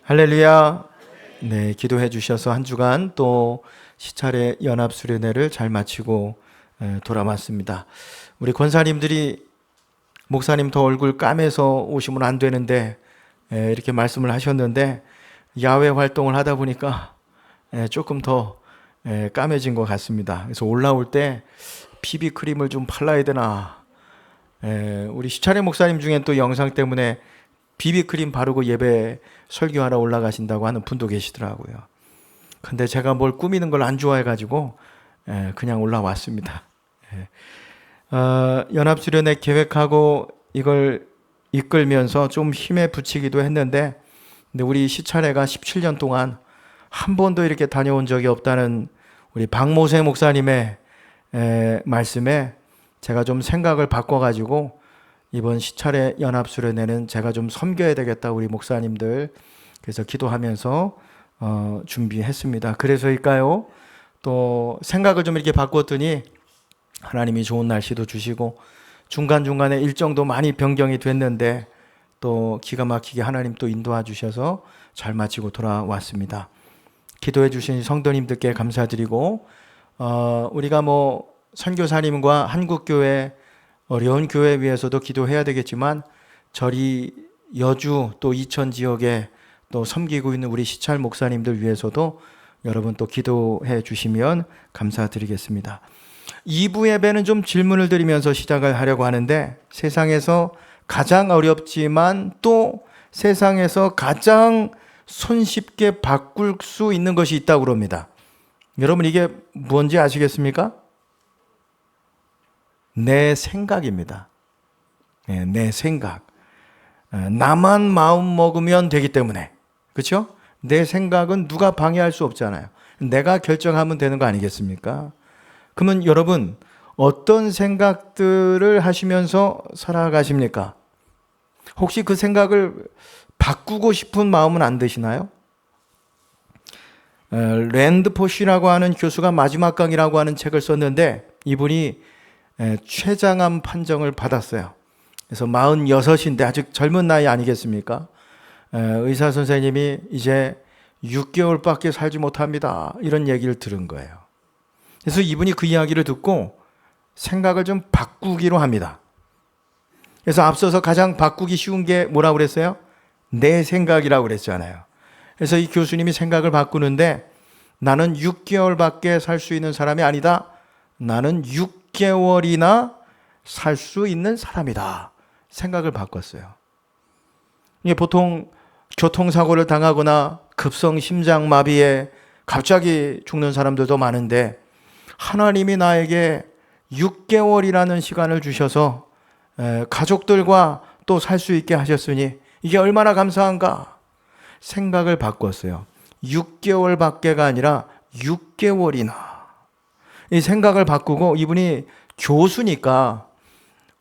할렐루야. 네, 기도해 주셔서 한 주간 또 시찰의 연합 수련회를 잘 마치고 돌아왔습니다. 우리 권사님들이 목사님 더 얼굴 까매서 오시면 안 되는데 이렇게 말씀을 하셨는데 야외 활동을 하다 보니까 조금 더 까매진 것 같습니다. 그래서 올라올 때 비비크림을 좀 발라야 되나. 우리 시찰의 목사님 중엔 또 영상 때문에 비비크림 바르고 예배 설교하러 올라가신다고 하는 분도 계시더라고요. 근데 제가 뭘 꾸미는 걸 안 좋아해가지고 그냥 올라왔습니다. 연합수련회 계획하고 이걸 이끌면서 좀 힘에 부치기도 했는데, 근데 우리 시찰회가 17년 동안 한 번도 이렇게 다녀온 적이 없다는 우리 박모세 목사님의 말씀에 제가 좀 생각을 바꿔가지고 이번 시찰의 연합수련회는 제가 좀 섬겨야 되겠다, 우리 목사님들. 그래서 기도하면서 준비했습니다. 그래서일까요? 또 생각을 좀 이렇게 바꿨더니 하나님이 좋은 날씨도 주시고 중간중간에 일정도 많이 변경이 됐는데 또 기가 막히게 하나님 또 인도해 주셔서 잘 마치고 돌아왔습니다. 기도해 주신 성도님들께 감사드리고 우리가 선교사님과 한국교회 어려운 교회 위해서도 기도해야 되겠지만 저리 여주 또 이천 지역에 또 섬기고 있는 우리 시찰 목사님들 위해서도 여러분 또 기도해 주시면 감사드리겠습니다. 2부 예배는 좀 질문을 드리면서 시작을 하려고 하는데, 세상에서 가장 어렵지만 또 세상에서 가장 손쉽게 바꿀 수 있는 것이 있다고 그럽니다. 여러분 이게 뭔지 아시겠습니까? 내 생각입니다. 내 생각. 나만 마음 먹으면 되기 때문에. 그렇죠? 내 생각은 누가 방해할 수 없잖아요. 내가 결정하면 되는 거 아니겠습니까? 그러면 여러분 어떤 생각들을 하시면서 살아가십니까? 혹시 그 생각을 바꾸고 싶은 마음은 안 드시나요? 랜드 포쉬라고 하는 교수가 마지막 강이라고 하는 책을 썼는데 이분이 췌장암 판정을 받았어요. 그래서 46인데 아직 젊은 나이 아니겠습니까? 의사 선생님이 이제 6개월밖에 살지 못합니다, 이런 얘기를 들은 거예요. 그래서 이분이 그 이야기를 듣고 생각을 좀 바꾸기로 합니다. 그래서 앞서서 가장 바꾸기 쉬운 게 뭐라고 그랬어요? 내 생각이라고 그랬잖아요. 그래서 이 교수님이 생각을 바꾸는데 나는 6개월밖에 살 수 있는 사람이 아니다. 나는 6개월이나 살 수 있는 사람이다. 생각을 바꿨어요. 이게 보통 교통사고를 당하거나 급성 심장마비에 갑자기 죽는 사람들도 많은데 하나님이 나에게 6개월이라는 시간을 주셔서 가족들과 또 살 수 있게 하셨으니 이게 얼마나 감사한가. 생각을 바꿨어요. 6개월밖에가 아니라 6개월이나. 이 생각을 바꾸고 이분이 교수니까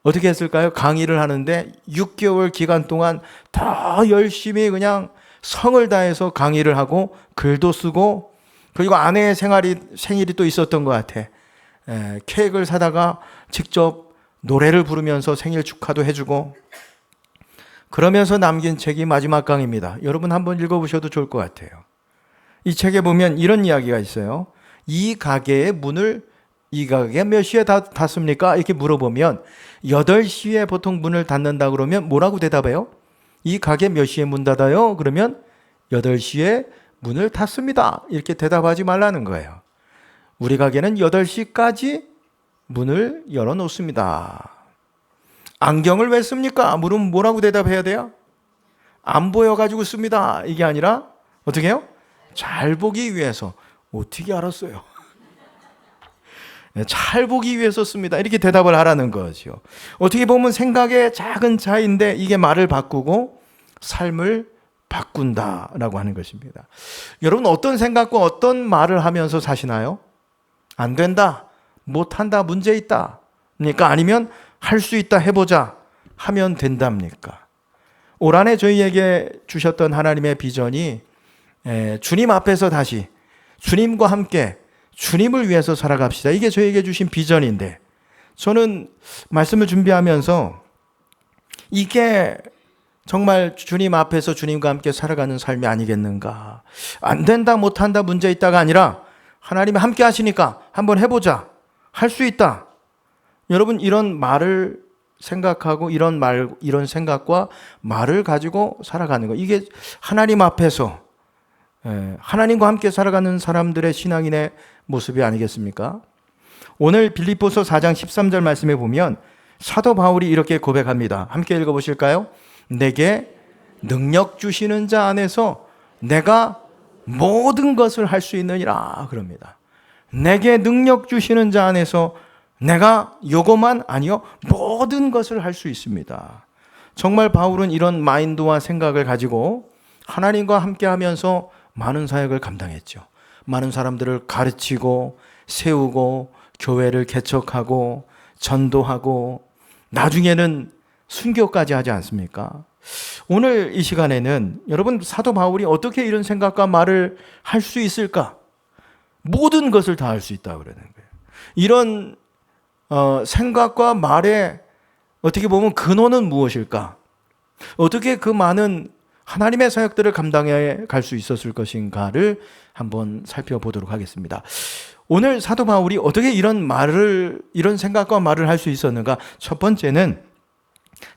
어떻게 했을까요? 강의를 하는데 6개월 기간 동안 더 열심히 그냥 성을 다해서 강의를 하고 글도 쓰고, 그리고 아내의 생일이 또 있었던 것 같아. 케이크를 사다가 직접 노래를 부르면서 생일 축하도 해주고, 그러면서 남긴 책이 마지막 강입니다. 여러분 한번 읽어보셔도 좋을 것 같아요. 이 책에 보면 이런 이야기가 있어요. 이 가게 몇 시에 닫습니까? 이렇게 물어보면 8시에 보통 문을 닫는다 그러면 뭐라고 대답해요? 이 가게 몇 시에 문 닫아요? 그러면 8시에 문을 닫습니다, 이렇게 대답하지 말라는 거예요. 우리 가게는 8시까지 문을 열어놓습니다. 안경을 왜 씁니까? 물으면 뭐라고 대답해야 돼요? 안 보여가지고 씁니다, 이게 아니라 어떻게 해요? 잘 보기 위해서. 어떻게 알았어요? 잘 보기 위해서 씁니다, 이렇게 대답을 하라는 거죠. 어떻게 보면 생각의 작은 차이인데 이게 말을 바꾸고 삶을 바꾼다라고 하는 것입니다. 여러분 어떤 생각과 어떤 말을 하면서 사시나요? 안 된다, 못한다, 문제 있다 그러니까, 아니면 할 수 있다, 해보자 하면 된답니까? 올 한해 저희에게 주셨던 하나님의 비전이 주님 앞에서 다시 주님과 함께 주님을 위해서 살아갑시다, 이게 저에게 주신 비전인데, 저는 말씀을 준비하면서 이게 정말 주님 앞에서 주님과 함께 살아가는 삶이 아니겠는가. 안 된다, 못한다, 문제 있다가 아니라 하나님이 함께 하시니까 한번 해보자. 할 수 있다. 여러분, 이런 말을 생각하고 이런 생각과 말을 가지고 살아가는 거. 이게 하나님 앞에서 하나님과 함께 살아가는 사람들의 신앙인의 모습이 아니겠습니까? 오늘 빌립보서 4장 13절 말씀에 보면 사도 바울이 이렇게 고백합니다. 함께 읽어보실까요? 내게 능력 주시는 자 안에서 내가 모든 것을 할 수 있느니라 그럽니다. 내게 능력 주시는 자 안에서 내가 요것만 아니요 모든 것을 할 수 있습니다. 정말 바울은 이런 마인드와 생각을 가지고 하나님과 함께 하면서 많은 사역을 감당했죠. 많은 사람들을 가르치고 세우고 교회를 개척하고 전도하고 나중에는 순교까지 하지 않습니까? 오늘 이 시간에는 여러분, 사도 바울이 어떻게 이런 생각과 말을 할 수 있을까? 모든 것을 다 할 수 있다고 그러는 거예요. 이런 생각과 말의 어떻게 보면 근원은 무엇일까? 어떻게 그 많은 하나님의 사역들을 감당해 갈 수 있었을 것인가를 한번 살펴보도록 하겠습니다. 오늘 사도 바울이 어떻게 이런 생각과 말을 할 수 있었는가? 첫 번째는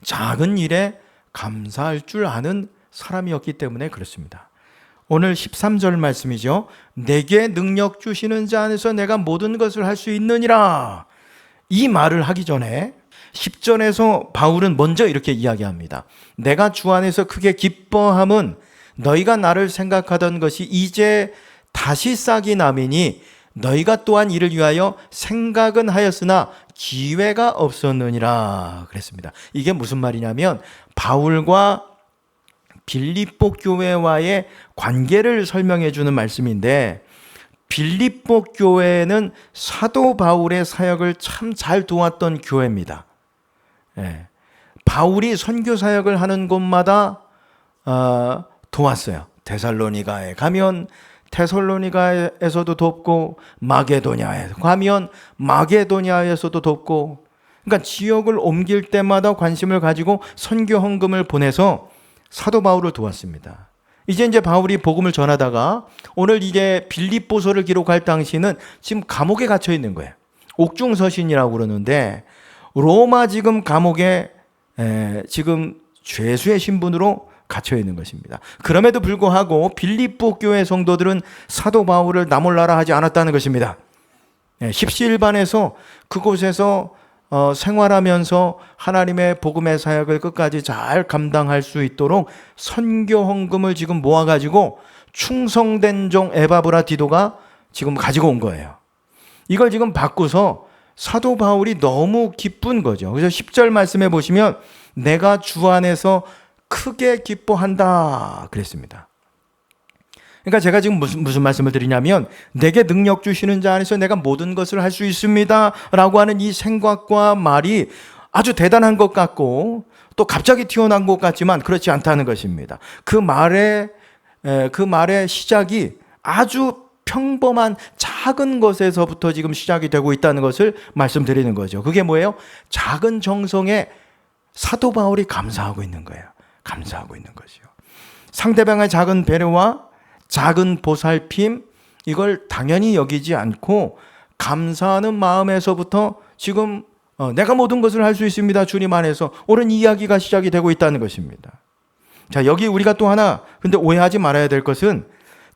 작은 일에 감사할 줄 아는 사람이었기 때문에 그렇습니다. 오늘 13절 말씀이죠. 내게 능력 주시는 자 안에서 내가 모든 것을 할 수 있느니라. 이 말을 하기 전에 10절에서 바울은 먼저 이렇게 이야기합니다. 내가 주 안에서 크게 기뻐함은 너희가 나를 생각하던 것이 이제 다시 싹이 나미니 너희가 또한 이를 위하여 생각은 하였으나 기회가 없었느니라 그랬습니다. 이게 무슨 말이냐면 바울과 빌립보 교회와의 관계를 설명해 주는 말씀인데, 빌립보 교회는 사도 바울의 사역을 참 잘 도왔던 교회입니다. 바울이 선교 사역을 하는 곳마다 도왔어요. 데살로니가에 가면 데살로니가에서도 돕고, 마게도냐에 가면 마게도냐에서도 돕고, 그러니까 지역을 옮길 때마다 관심을 가지고 선교 헌금을 보내서 사도 바울을 도왔습니다. 이제 바울이 복음을 전하다가 오늘 이게 빌립보서를 기록할 당시는 지금 감옥에 갇혀 있는 거예요. 옥중서신이라고 그러는데 로마 지금 감옥에 지금 죄수의 신분으로 갇혀 있는 것입니다. 그럼에도 불구하고 빌립보 교회 성도들은 사도 바울을 나몰라라 하지 않았다는 것입니다. 십시일반에서 그곳에서 생활하면서 하나님의 복음의 사역을 끝까지 잘 감당할 수 있도록 선교 헌금을 지금 모아가지고 충성된 종 에바브라 디도가 지금 가지고 온 거예요. 이걸 지금 받고서 사도 바울이 너무 기쁜 거죠. 그래서 10절 말씀해 보시면 내가 주 안에서 크게 기뻐한다 그랬습니다. 그러니까 제가 지금 무슨 말씀을 드리냐면, 내게 능력 주시는 자 안에서 내가 모든 것을 할 수 있습니다 라고 하는 이 생각과 말이 아주 대단한 것 같고 또 갑자기 튀어나온 것 같지만 그렇지 않다는 것입니다. 그 말의 시작이 아주 평범한 작은 것에서부터 지금 시작이 되고 있다는 것을 말씀드리는 거죠. 그게 뭐예요? 작은 정성에 사도 바울이 감사하고 있는 거예요. 감사하고 있는 것이요. 상대방의 작은 배려와 작은 보살핌, 이걸 당연히 여기지 않고 감사하는 마음에서부터 지금 내가 모든 것을 할 수 있습니다 주님 안에서 옳은 이야기가 시작이 되고 있다는 것입니다. 자, 여기 우리가 또 하나 근데 오해하지 말아야 될 것은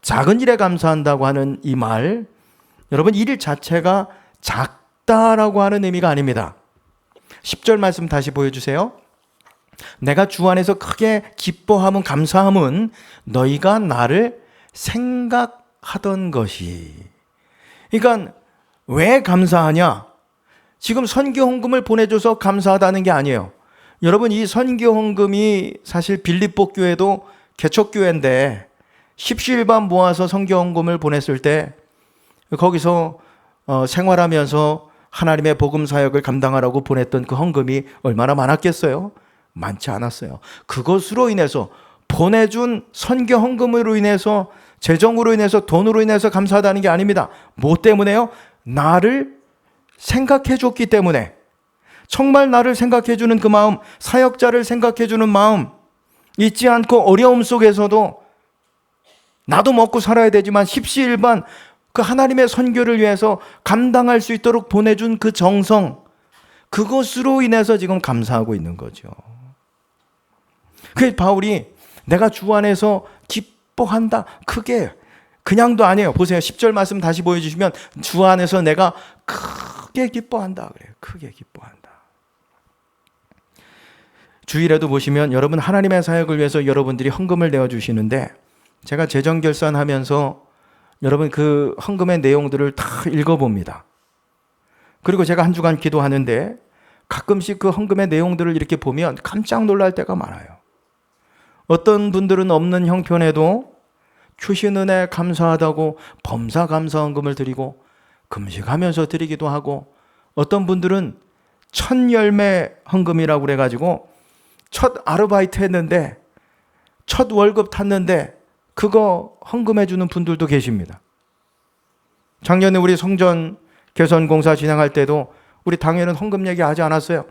작은 일에 감사한다고 하는 이 말, 여러분 일 자체가 작다라고 하는 의미가 아닙니다. 10절 말씀 다시 보여주세요. 내가 주 안에서 크게 기뻐함은 감사함은 너희가 나를 생각하던 것이. 그러니까 왜 감사하냐? 지금 선교 헌금을 보내줘서 감사하다는 게 아니에요. 여러분, 이 선교 헌금이 사실 빌립보 교회도 개척교회인데 십시일반 모아서 선교 헌금을 보냈을 때 거기서 생활하면서 하나님의 복음 사역을 감당하라고 보냈던 그 헌금이 얼마나 많았겠어요? 많지 않았어요. 그것으로 인해서 보내준 선교 헌금으로 인해서, 재정으로 인해서, 돈으로 인해서 감사하다는 게 아닙니다. 뭐 때문에요? 나를 생각해 줬기 때문에. 정말 나를 생각해 주는 그 마음, 사역자를 생각해 주는 마음, 잊지 않고 어려움 속에서도 나도 먹고 살아야 되지만 십시일반 그 하나님의 선교를 위해서 감당할 수 있도록 보내준 그 정성, 그것으로 인해서 지금 감사하고 있는 거죠. 그래서 바울이 내가 주 안에서 기뻐한다. 크게. 그냥도 아니에요. 보세요. 10절 말씀 다시 보여주시면 주 안에서 내가 크게 기뻐한다. 그래요. 크게 기뻐한다. 주일에도 보시면 여러분 하나님의 사역을 위해서 여러분들이 헌금을 내어주시는데 제가 재정결산하면서 여러분 그 헌금의 내용들을 다 읽어봅니다. 그리고 제가 한 주간 기도하는데 가끔씩 그 헌금의 내용들을 이렇게 보면 깜짝 놀랄 때가 많아요. 어떤 분들은 없는 형편에도 주신 은혜 감사하다고 범사 감사 헌금을 드리고 금식하면서 드리기도 하고, 어떤 분들은 첫 열매 헌금이라고 그래가지고 첫 아르바이트 했는데 첫 월급 탔는데 그거 헌금해 주는 분들도 계십니다. 작년에 우리 성전 개선 공사 진행할 때도 우리 당회는 헌금 얘기하지 않았어요.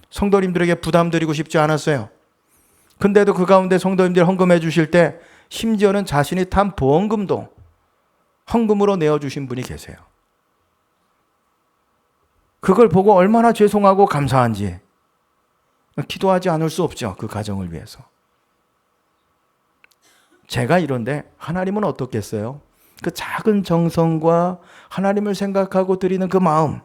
성도님들에게 부담 드리고 싶지 않았어요. 근데도 그 가운데 성도님들이 헌금해 주실 때 심지어는 자신이 탄 보험금도 헌금으로 내어주신 분이 계세요. 그걸 보고 얼마나 죄송하고 감사한지 기도하지 않을 수 없죠. 그 가정을 위해서. 제가 이런데 하나님은 어떻겠어요? 그 작은 정성과 하나님을 생각하고 드리는 그 마음.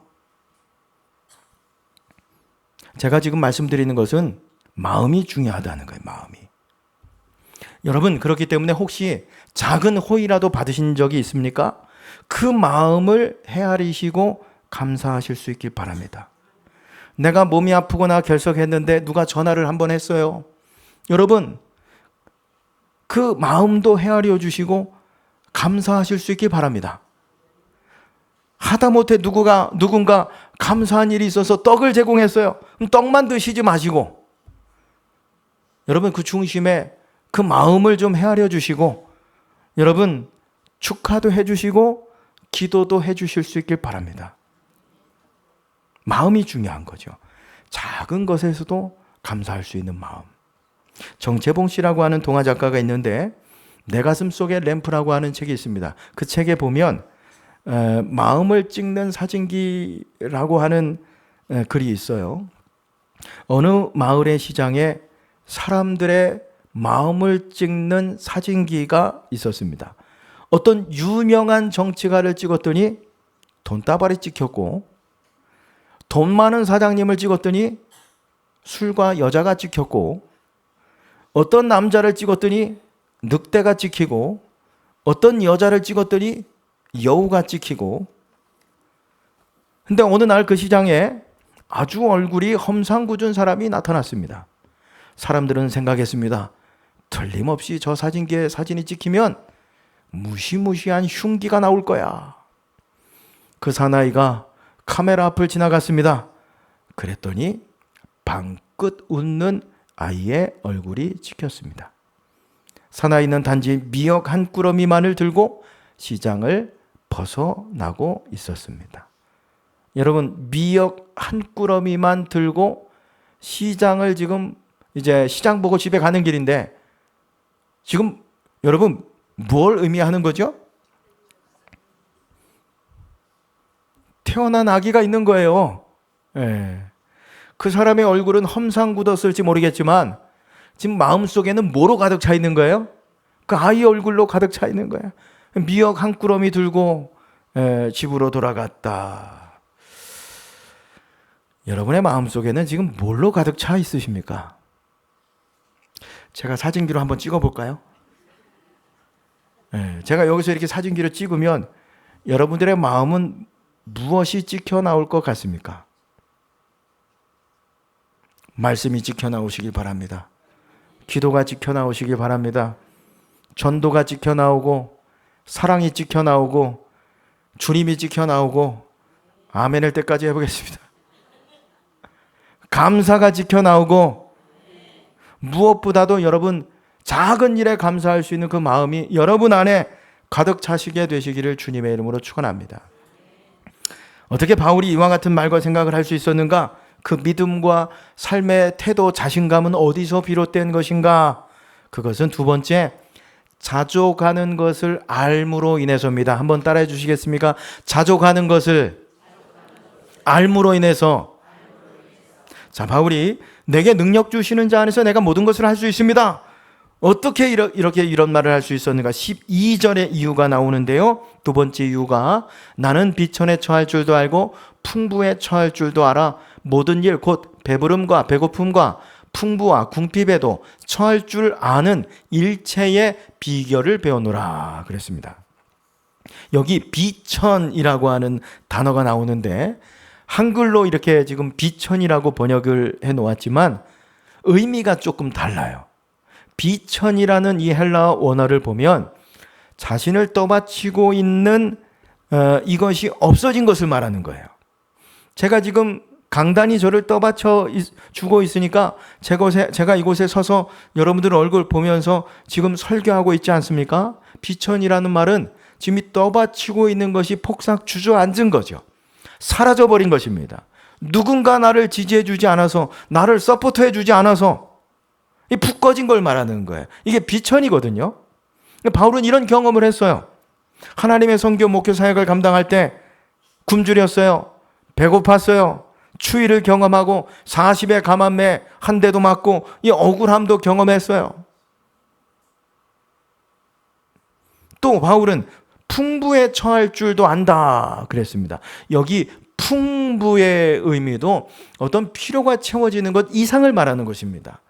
제가 지금 말씀드리는 것은 마음이 중요하다는 거예요. 마음이. 여러분, 그렇기 때문에 혹시 작은 호의라도 받으신 적이 있습니까? 그 마음을 헤아리시고 감사하실 수 있길 바랍니다. 내가 몸이 아프거나 결석했는데 누가 전화를 한번 했어요. 여러분, 그 마음도 헤아려 주시고 감사하실 수 있길 바랍니다. 하다못해 누군가 감사한 일이 있어서 떡을 제공했어요. 떡만 드시지 마시고 여러분 그 중심에 그 마음을 좀 헤아려 주시고 여러분 축하도 해 주시고 기도도 해 주실 수 있길 바랍니다. 마음이 중요한 거죠. 작은 것에서도 감사할 수 있는 마음. 정채봉 씨라고 하는 동화 작가가 있는데 내 가슴 속에 램프라고 하는 책이 있습니다. 그 책에 보면 마음을 찍는 사진기라고 하는 글이 있어요. 어느 마을의 시장에 사람들의 마음을 찍는 사진기가 있었습니다. 어떤 유명한 정치가를 찍었더니 돈다발이 찍혔고, 돈 많은 사장님을 찍었더니 술과 여자가 찍혔고, 어떤 남자를 찍었더니 늑대가 찍히고, 어떤 여자를 찍었더니 여우가 찍히고. 근데 어느 날 그 시장에 아주 얼굴이 험상궂은 사람이 나타났습니다. 사람들은 생각했습니다. 틀림없이 저 사진기에 사진이 찍히면 무시무시한 흉기가 나올 거야. 그 사나이가 카메라 앞을 지나갔습니다. 그랬더니 방긋 웃는 아이의 얼굴이 찍혔습니다. 사나이는 단지 미역 한 꾸러미만을 들고 시장을 벗어나고 있었습니다. 여러분, 미역 한 꾸러미만 들고 시장을 지금 이제 시장 보고 집에 가는 길인데 지금 여러분 뭘 의미하는 거죠? 태어난 아기가 있는 거예요. 예. 그 사람의 얼굴은 험상궂었을지 모르겠지만 지금 마음속에는 뭐로 가득 차 있는 거예요? 그 아이 얼굴로 가득 차 있는 거예요. 미역 한 꾸러미 들고 집으로 돌아갔다. 여러분의 마음속에는 지금 뭘로 가득 차 있으십니까? 제가 사진기로 한번 찍어볼까요? 제가 여기서 이렇게 사진기로 찍으면 여러분들의 마음은 무엇이 찍혀 나올 것 같습니까? 말씀이 찍혀 나오시길 바랍니다. 기도가 찍혀 나오시길 바랍니다. 전도가 찍혀 나오고 사랑이 찍혀 나오고 주님이 찍혀 나오고 아멘할 때까지 해보겠습니다. 감사가 찍혀 나오고 무엇보다도 여러분 작은 일에 감사할 수 있는 그 마음이 여러분 안에 가득 차시게 되시기를 주님의 이름으로 축원합니다. 어떻게 바울이 이와 같은 말과 생각을 할 수 있었는가? 그 믿음과 삶의 태도, 자신감은 어디서 비롯된 것인가? 그것은 두 번째, 자족하는 것을 알므로 인해서입니다. 한번 따라해 주시겠습니까? 자족하는 것을 알므로 인해서. 자, 바울이 내게 능력 주시는 자 안에서 내가 모든 것을 할 수 있습니다. 어떻게 이렇게 이런 말을 할 수 있었는가? 12절의 이유가 나오는데요. 두 번째 이유가 나는 비천에 처할 줄도 알고 풍부에 처할 줄도 알아 모든 일 곧 배부름과 배고픔과 풍부와 궁핍에도 처할 줄 아는 일체의 비결을 배우노라 그랬습니다. 여기 비천이라고 하는 단어가 나오는데 한글로 이렇게 지금 비천이라고 번역을 해 놓았지만 의미가 조금 달라요. 비천이라는 이 헬라어 원어를 보면 자신을 떠받치고 있는 이것이 없어진 것을 말하는 거예요. 제가 지금 강단이 저를 떠받쳐 주고 있으니까 제가 이곳에 서서 여러분들 얼굴 보면서 지금 설교하고 있지 않습니까? 비천이라는 말은 지금 이 떠받치고 있는 것이 폭삭 주저앉은 거죠. 사라져버린 것입니다. 누군가 나를 지지해 주지 않아서, 나를 서포트해 주지 않아서 푹 꺼진 걸 말하는 거예요. 이게 비천이거든요. 바울은 이런 경험을 했어요. 하나님의 선교 목회 사역을 감당할 때 굶주렸어요. 배고팠어요. 추위를 경험하고 40의 감암에 한 대도 맞고 이 억울함도 경험했어요. 또 바울은 풍부에 처할 줄도 안다 그랬습니다. 여기 풍부의 의미도 어떤 필요가 채워지는 것 이상을 말하는 것입니다.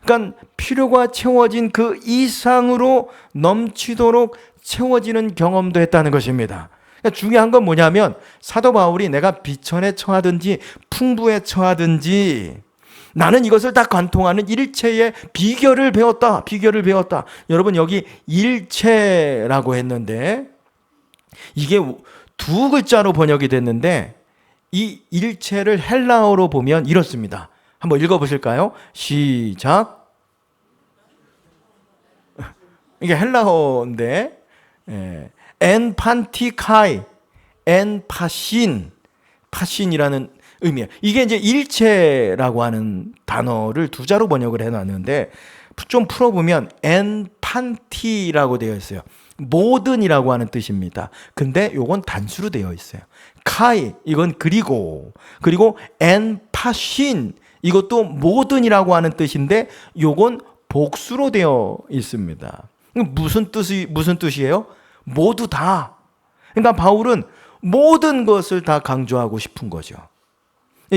그러니까 필요가 채워진 그 이상으로 넘치도록 채워지는 경험도 했다는 것입니다. 그러니까 중요한 건 뭐냐면 사도 바울이 내가 비천에 처하든지 풍부에 처하든지 나는 이것을 다 관통하는 일체의 비결을 배웠다. 비결을 배웠다. 여러분 여기 일체라고 했는데 이게 두 글자로 번역이 됐는데 이 일체를 헬라어로 보면 이렇습니다. 한번 읽어보실까요? 시작. 이게 헬라어인데 엔판티카이, 엔파신, 파신이라는 의미예요. 이게 이제 일체라고 하는 단어를 두 자로 번역을 해놨는데 좀 풀어보면 엔판티라고 되어 있어요. 모든이라고 하는 뜻입니다. 근데 요건 단수로 되어 있어요. 카이, 이건 그리고 엔파신, 이것도 모든이라고 하는 뜻인데 요건 복수로 되어 있습니다. 무슨 뜻이에요? 모두 다. 그러니까 바울은 모든 것을 다 강조하고 싶은 거죠.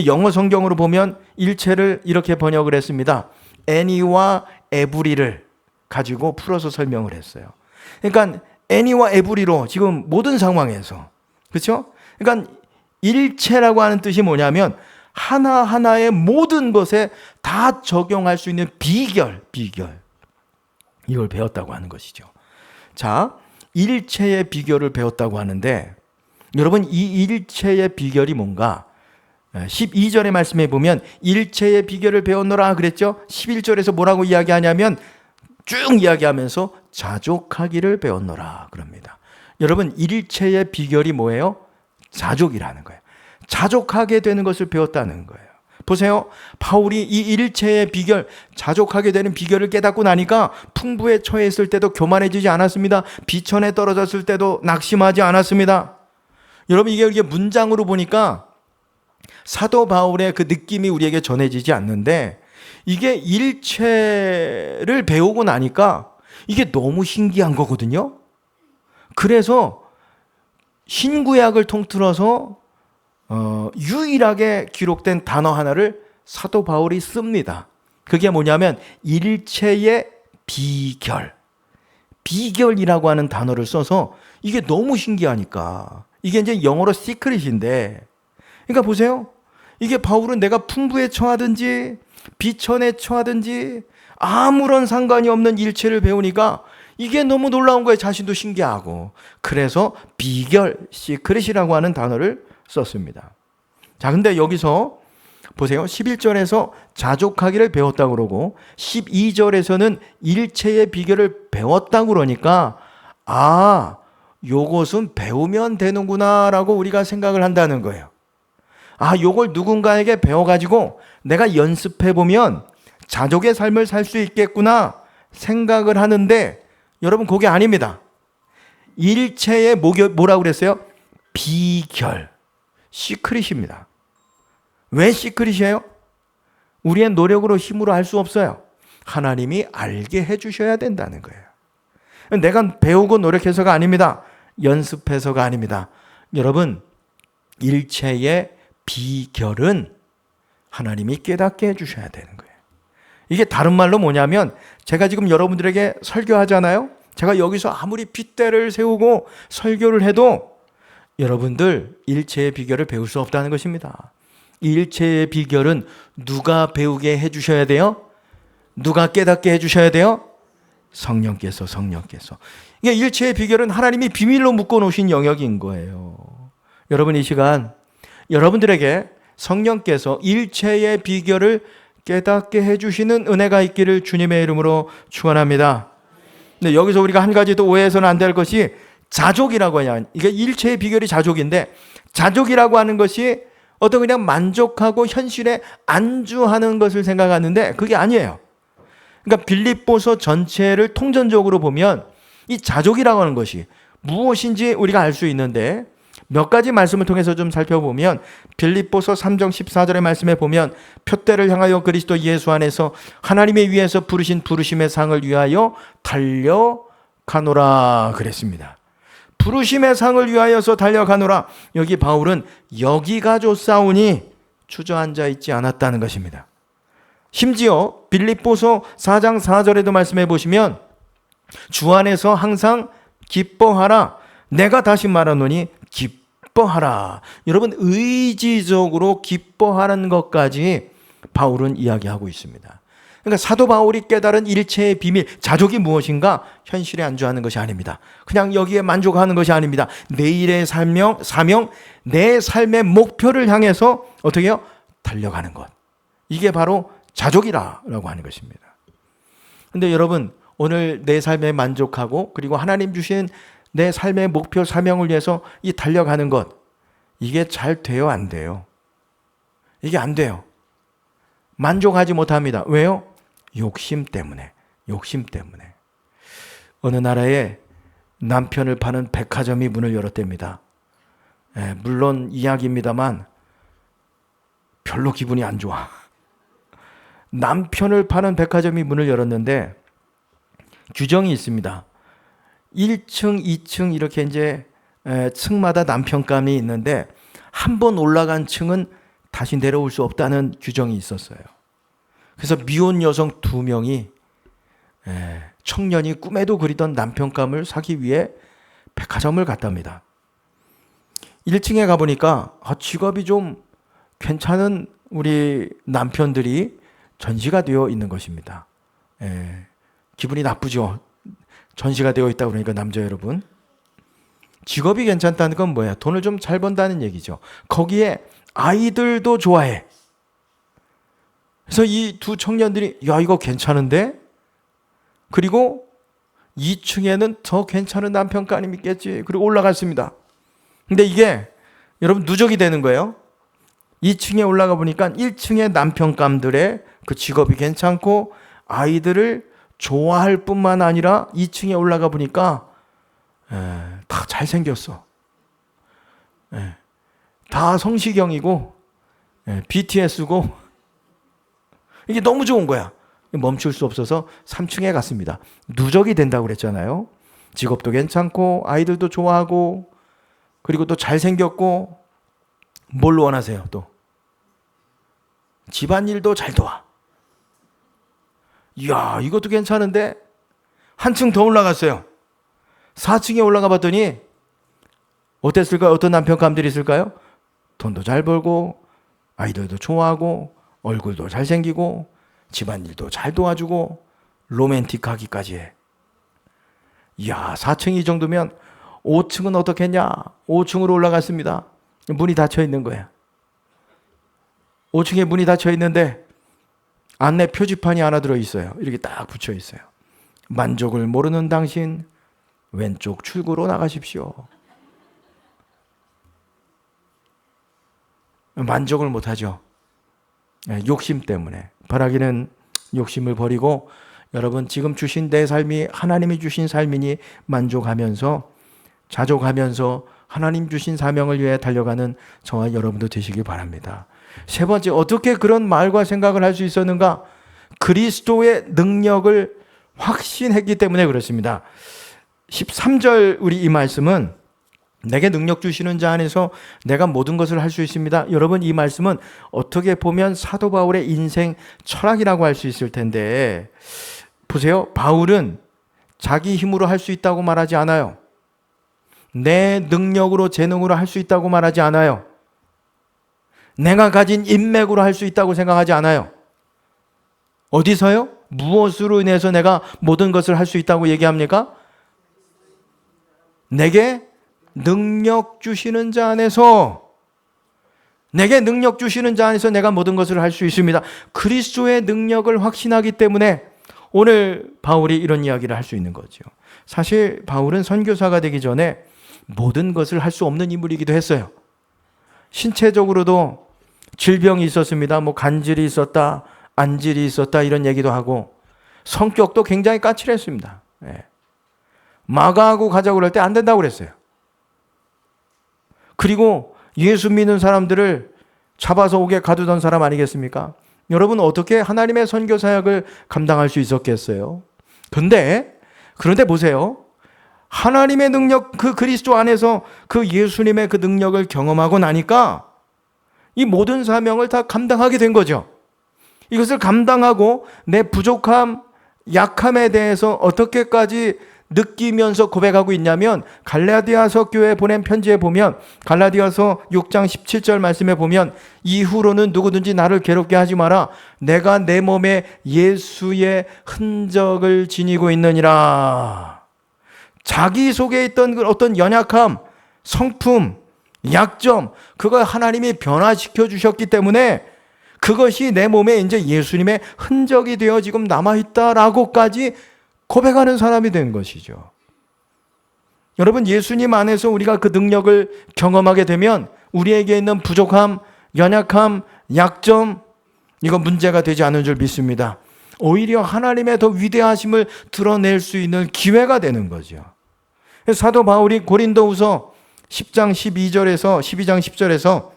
영어 성경으로 보면 일체를 이렇게 번역을 했습니다. any와 every를 가지고 풀어서 설명을 했어요. 그러니까 any와 every로 지금 모든 상황에서, 그렇죠? 그러니까 일체라고 하는 뜻이 뭐냐면 하나하나의 모든 것에 다 적용할 수 있는 비결. 이걸 배웠다고 하는 것이죠. 자, 일체의 비결을 배웠다고 하는데 여러분 이 일체의 비결이 뭔가? 12절의 말씀에 보면 일체의 비결을 배웠노라 그랬죠? 11절에서 뭐라고 이야기하냐면 쭉 이야기하면서 자족하기를 배웠노라 그럽니다. 여러분 일체의 비결이 뭐예요? 자족이라는 거예요. 자족하게 되는 것을 배웠다는 거예요. 보세요. 바울이 이 일체의 비결, 자족하게 되는 비결을 깨닫고 나니까 풍부에 처했을 때도 교만해지지 않았습니다. 비천에 떨어졌을 때도 낙심하지 않았습니다. 여러분 이게 문장으로 보니까 사도 바울의 그 느낌이 우리에게 전해지지 않는데 이게 일체를 배우고 나니까 이게 너무 신기한 거거든요. 그래서 신구약을 통틀어서 유일하게 기록된 단어 하나를 사도 바울이 씁니다. 그게 뭐냐면 일체의 비결이라고 하는 단어를 써서 이게 너무 신기하니까 이게 이제 영어로 시크릿인데 그러니까 보세요. 이게 바울은 내가 풍부에 처하든지 비천에 처하든지 아무런 상관이 없는 일체를 배우니까 이게 너무 놀라운 거예요. 자신도 신기하고. 그래서 비결, 시크릿이라고 하는 단어를 썼습니다. 자, 근데 여기서 보세요. 11절에서 자족하기를 배웠다고 그러고 12절에서는 일체의 비결을 배웠다고 그러니까 요것은 배우면 되는구나라고 우리가 생각을 한다는 거예요. 요걸 누군가에게 배워가지고 내가 연습해보면 자족의 삶을 살 수 있겠구나 생각을 하는데 여러분 그게 아닙니다. 일체의 뭐라고 그랬어요? 비결, 시크릿입니다. 왜 시크릿이에요? 우리의 노력으로 힘으로 알 수 없어요. 하나님이 알게 해주셔야 된다는 거예요. 내가 배우고 노력해서가 아닙니다. 연습해서가 아닙니다. 여러분, 일체의 비결은 하나님이 깨닫게 해주셔야 되는 거예요. 이게 다른 말로 뭐냐면 제가 지금 여러분들에게 설교하잖아요. 제가 여기서 아무리 핏대를 세우고 설교를 해도 여러분들 일체의 비결을 배울 수 없다는 것입니다. 일체의 비결은 누가 배우게 해주셔야 돼요? 누가 깨닫게 해주셔야 돼요? 성령께서. 이게 일체의 비결은 하나님이 비밀로 묶어놓으신 영역인 거예요. 여러분 이 시간 여러분들에게 성령께서 일체의 비결을 깨닫게 해주시는 은혜가 있기를 주님의 이름으로 축원합니다. 근데 여기서 우리가 한 가지 더 오해해서는 안 될 것이 자족이라고 하냐. 이게 일체의 비결이 자족인데 자족이라고 하는 것이 어떤 그냥 만족하고 현실에 안주하는 것을 생각하는데 그게 아니에요. 그러니까 빌립보서 전체를 통전적으로 보면 이 자족이라고 하는 것이 무엇인지 우리가 알 수 있는데 몇 가지 말씀을 통해서 좀 살펴보면 빌립보서 3장 14절의 말씀에 보면 표대를 향하여 그리스도 예수 안에서 하나님의 위에서 부르신 부르심의 상을 위하여 달려가노라 그랬습니다. 부르심의 상을 위하여서 달려가노라. 여기 바울은 여기가 좋사오니 주저앉아 있지 않았다는 것입니다. 심지어 빌립보서 4장 4절에도 말씀해 보시면 주 안에서 항상 기뻐하라. 내가 다시 말하노니 기뻐하라. 여러분 의지적으로 기뻐하는 것까지 바울은 이야기하고 있습니다. 그러니까 사도 바울이 깨달은 일체의 비밀, 자족이 무엇인가? 현실에 안주하는 것이 아닙니다. 그냥 여기에 만족하는 것이 아닙니다. 내일의 사명, 내 삶의 목표를 향해서 어떻게 해요? 달려가는 것. 이게 바로 자족이라고 하는 것입니다. 그런데 여러분 오늘 내 삶에 만족하고 그리고 하나님 주신 내 삶의 목표 사명을 위해서 이 달려가는 것 이게 잘 돼요? 안 돼요? 이게 안 돼요. 만족하지 못합니다. 왜요? 욕심 때문에. 어느 나라에 남편을 파는 백화점이 문을 열었답니다. 물론 이야기입니다만 별로 기분이 안 좋아. 남편을 파는 백화점이 문을 열었는데 규정이 있습니다. 1층, 2층 이렇게 이제 층마다 남편감이 있는데 한 번 올라간 층은 다시 내려올 수 없다는 규정이 있었어요. 그래서 미혼 여성 2명이 청년이 꿈에도 그리던 남편감을 사기 위해 백화점을 갔답니다. 1층에 가보니까 직업이 좀 괜찮은 우리 남편들이 전시가 되어 있는 것입니다. 기분이 나쁘죠. 전시가 되어 있다 그러니까 남자 여러분. 직업이 괜찮다는 건 뭐야? 돈을 좀 잘 번다는 얘기죠. 거기에 아이들도 좋아해. 그래서 이 두 청년들이 야 이거 괜찮은데? 그리고 2층에는 더 괜찮은 남편감이 있겠지. 그리고 올라갔습니다. 근데 이게 여러분 누적이 되는 거예요. 2층에 올라가 보니까 1층의 남편감들의 그 직업이 괜찮고 아이들을 좋아할 뿐만 아니라 2층에 올라가 보니까 다 잘생겼어. 다 성시경이고 BTS고 이게 너무 좋은 거야. 멈출 수 없어서 3층에 갔습니다. 누적이 된다고 그랬잖아요. 직업도 괜찮고 아이들도 좋아하고 그리고 또 잘생겼고 뭘 원하세요 또? 집안일도 잘 도와. 이야 이것도 괜찮은데 한층 더 올라갔어요. 4층에 올라가 봤더니 어땠을까요? 어떤 남편감들이 있을까요? 돈도 잘 벌고 아이들도 좋아하고 얼굴도 잘생기고 집안일도 잘 도와주고 로맨틱하기까지 해. 이야 4층이 이 정도면 5층은 어떻겠냐? 5층으로 올라갔습니다. 문이 닫혀 있는 거야. 5층에 문이 닫혀 있는데 안내 표지판이 하나 들어 있어요. 이렇게 딱 붙여 있어요. 만족을 모르는 당신 왼쪽 출구로 나가십시오. 만족을 못하죠. 욕심 때문에. 바라기는 욕심을 버리고 여러분 지금 주신 내 삶이 하나님이 주신 삶이니 만족하면서 자족하면서 하나님 주신 사명을 위해 달려가는 저와 여러분도 되시기 바랍니다. 세 번째, 어떻게 그런 말과 생각을 할 수 있었는가? 그리스도의 능력을 확신했기 때문에 그렇습니다. 13절 우리 이 말씀은 내게 능력 주시는 자 안에서 내가 모든 것을 할 수 있습니다. 여러분 이 말씀은 어떻게 보면 사도 바울의 인생 철학이라고 할 수 있을 텐데 보세요. 바울은 자기 힘으로 할 수 있다고 말하지 않아요. 내 능력으로 재능으로 할 수 있다고 말하지 않아요. 내가 가진 인맥으로 할 수 있다고 생각하지 않아요. 어디서요? 무엇으로 인해서 내가 모든 것을 할 수 있다고 얘기합니까? 내게 능력 주시는 자 안에서, 내게 능력 주시는 자 안에서 내가 모든 것을 할 수 있습니다. 그리스도의 능력을 확신하기 때문에 오늘 바울이 이런 이야기를 할 수 있는 거죠. 사실 바울은 선교사가 되기 전에 모든 것을 할 수 없는 인물이기도 했어요. 신체적으로도 질병이 있었습니다. 간질이 있었다, 안질이 있었다 이런 얘기도 하고 성격도 굉장히 까칠했습니다. 마가하고 가자고 그럴 때 안 된다고 그랬어요. 그리고 예수 믿는 사람들을 잡아서 오게 가두던 사람 아니겠습니까? 여러분 어떻게 하나님의 선교 사역을 감당할 수 있었겠어요? 그런데 보세요. 하나님의 능력, 그 그리스도 안에서 그 예수님의 그 능력을 경험하고 나니까 이 모든 사명을 다 감당하게 된 거죠. 이것을 감당하고 내 부족함, 약함에 대해서 어떻게까지 느끼면서 고백하고 있냐면 갈라디아서 교회에 보낸 편지에 보면 갈라디아서 6장 17절 말씀에 보면 이후로는 누구든지 나를 괴롭게 하지 마라. 내가 내 몸에 예수의 흔적을 지니고 있느니라. 자기 속에 있던 어떤 연약함, 성품, 약점, 그걸 하나님이 변화시켜 주셨기 때문에 그것이 내 몸에 이제 예수님의 흔적이 되어 지금 남아있다라고까지 고백하는 사람이 된 것이죠. 여러분 예수님 안에서 우리가 그 능력을 경험하게 되면 우리에게 있는 부족함, 연약함, 약점 이거 문제가 되지 않은 줄 믿습니다. 오히려 하나님의 더 위대하심을 드러낼 수 있는 기회가 되는 거죠. 사도 바울이 고린도후서 10장 12장 10절에서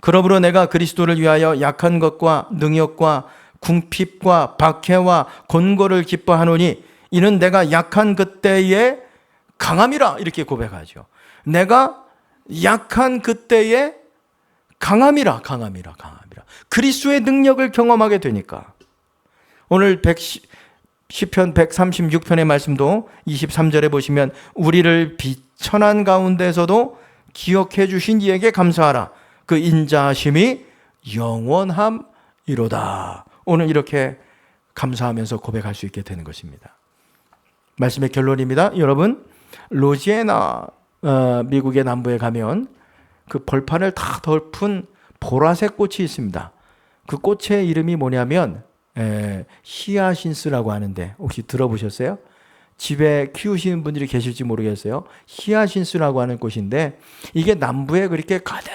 그러므로 내가 그리스도를 위하여 약한 것과 능욕과 궁핍과 박해와 곤고를 기뻐하노니 이는 내가 약한 그때에 강함이라 이렇게 고백하죠. 내가 약한 그때에 강함이라. 그리스도의 능력을 경험하게 되니까. 오늘 시편 136편의 말씀도 23절에 보시면 우리를 비천한 가운데서도 기억해 주신 이에게 감사하라. 그 인자하심이 영원함이로다. 오늘 이렇게 감사하면서 고백할 수 있게 되는 것입니다. 말씀의 결론입니다. 여러분 루이지애나 미국의 남부에 가면 그 벌판을 다 덮은 보라색 꽃이 있습니다. 그 꽃의 이름이 뭐냐면 히아신스라고 하는데 혹시 들어보셨어요? 집에 키우시는 분들이 계실지 모르겠어요. 히아신스라고 하는 꽃인데 이게 남부에 그렇게 가득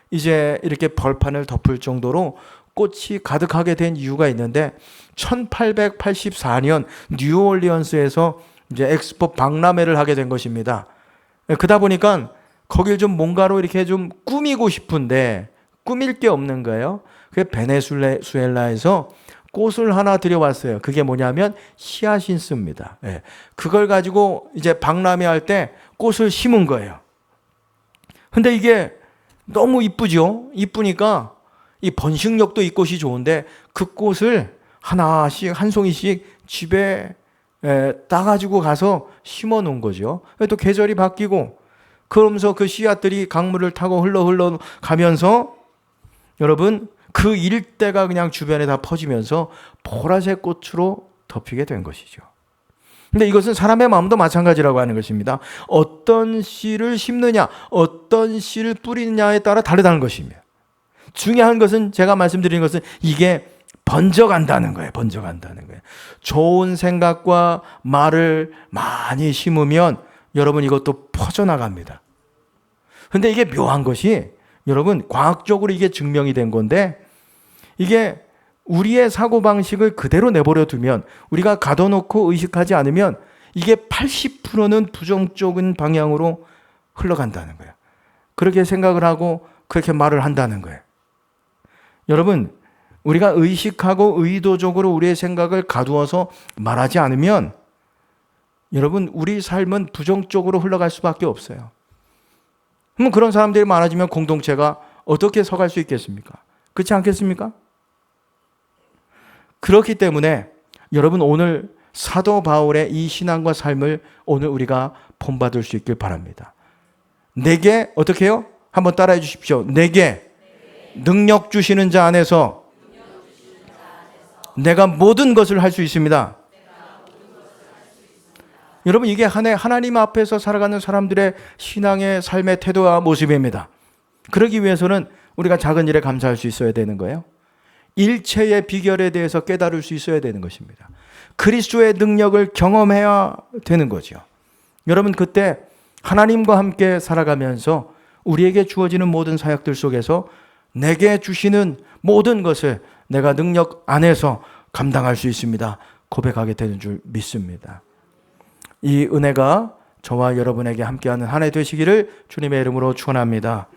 이제 이렇게 벌판을 덮을 정도로 꽃이 가득하게 된 이유가 있는데 1884년 뉴올리언스에서 이제 엑스포 박람회를 하게 된 것입니다. 그러다 보니까 거길 좀 뭔가로 이렇게 좀 꾸미고 싶은데 꾸밀 게 없는 거예요. 그게 베네수엘라에서 꽃을 하나 들여왔어요. 그게 뭐냐면 히아신스입니다. 그걸 가지고 이제 박람회 할 때 꽃을 심은 거예요. 근데 이게 너무 이쁘죠? 이쁘니까 이 번식력도 이 꽃이 좋은데 그 꽃을 하나씩 한 송이씩 집에 따가지고 가서 심어 놓은 거죠. 또 계절이 바뀌고 그러면서 그 씨앗들이 강물을 타고 흘러 가면서 여러분 그 일대가 그냥 주변에 다 퍼지면서 보라색 꽃으로 덮이게 된 것이죠. 근데 이것은 사람의 마음도 마찬가지라고 하는 것입니다. 어떤 씨를 심느냐, 어떤 씨를 뿌리느냐에 따라 다르다는 것입니다. 중요한 것은 제가 말씀드리는 것은 이게 번져간다는 거예요. 좋은 생각과 말을 많이 심으면 여러분 이것도 퍼져나갑니다. 근데 이게 묘한 것이 여러분 과학적으로 이게 증명이 된 건데 이게 우리의 사고방식을 그대로 내버려 두면, 우리가 가둬놓고 의식하지 않으면 이게 80%는 부정적인 방향으로 흘러간다는 거예요. 그렇게 생각을 하고 그렇게 말을 한다는 거예요. 여러분, 우리가 의식하고 의도적으로 우리의 생각을 가두어서 말하지 않으면 여러분, 우리 삶은 부정적으로 흘러갈 수밖에 없어요. 그럼 그런 사람들이 많아지면 공동체가 어떻게 서갈 수 있겠습니까? 그렇지 않겠습니까? 그렇기 때문에 여러분, 오늘 사도 바울의 이 신앙과 삶을 오늘 우리가 본받을 수 있길 바랍니다. 내게 어떻게 해요? 한번 따라해 주십시오. 내게 능력 주시는 자 안에서 내가 모든 것을 할 수 있습니다. 여러분, 이게 하나님 앞에서 살아가는 사람들의 신앙의 삶의 태도와 모습입니다. 그러기 위해서는 우리가 작은 일에 감사할 수 있어야 되는 거예요. 일체의 비결에 대해서 깨달을 수 있어야 되는 것입니다. 그리스도의 능력을 경험해야 되는 거죠. 여러분, 그때 하나님과 함께 살아가면서 우리에게 주어지는 모든 사역들 속에서 내게 주시는 모든 것을 내가 능력 안에서 감당할 수 있습니다. 고백하게 되는 줄 믿습니다. 이 은혜가 저와 여러분에게 함께하는 한 해 되시기를 주님의 이름으로 축원합니다.